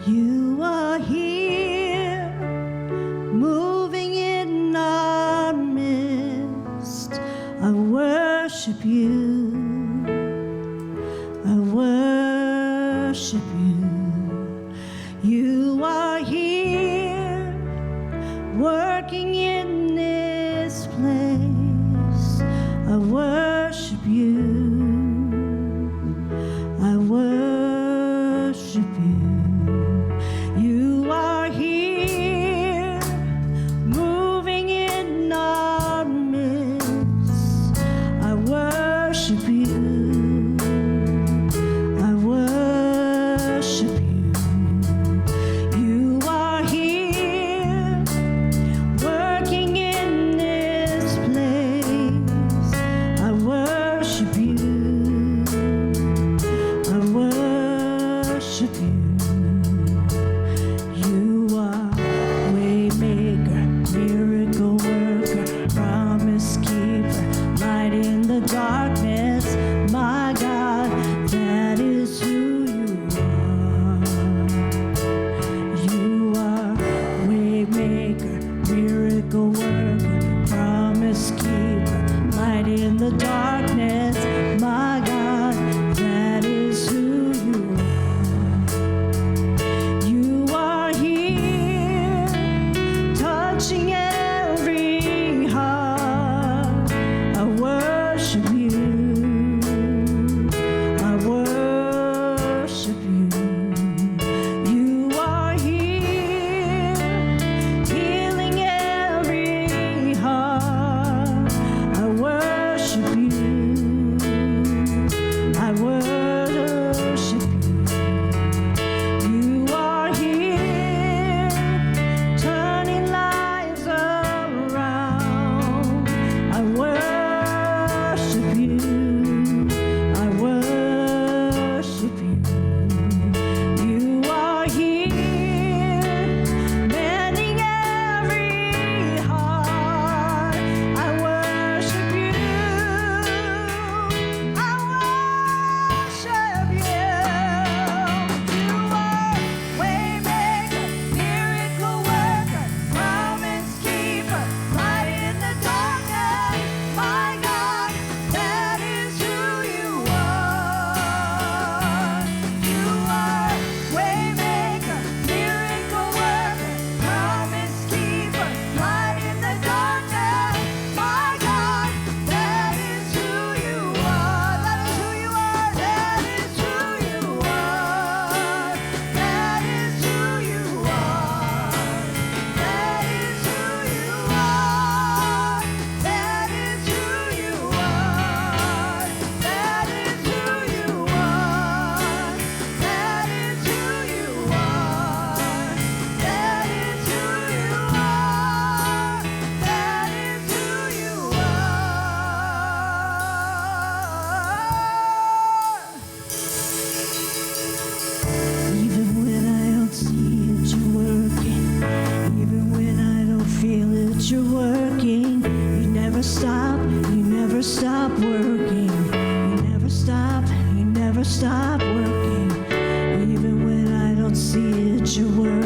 You are here, moving in our midst. I worship you. I worship you. You are here, working in this place. I worship you. I worship you. You are here, moving in our midst. I worship you. I worship you. You are here, working in this place. I worship you. I worship you. You are waymaker, miracle worker, promise keeper, light in the darkness. My God, that is who you are. You are waymaker, miracle worker, promise keeper, light in the darkness. My God, that is who you are. You are here, touching every heart. I worship you. I worship you. You are here, healing every heart. I worship you. I worship you. You are here, turning lives around. I worship you. I worship you. You are here, mending every heart. I worship you. I worship you. You are waymaker, miracle worker, promise keeper, light in the darkness. My God, that is who you are. You are waymaker, miracle worker, promise keeper, light in the darkness. My God, that is who you are. That is who you are. That is who you are. That is who you are. That is who you are. That is who you are. That is who you are. That is who you are. That is who you are. That is who you are. Even when I don't see it, you're working. Even when I don't feel it, you're working. You never stop. You never stop working. You never stop. You never stop working. Even when I don't see it, you're working.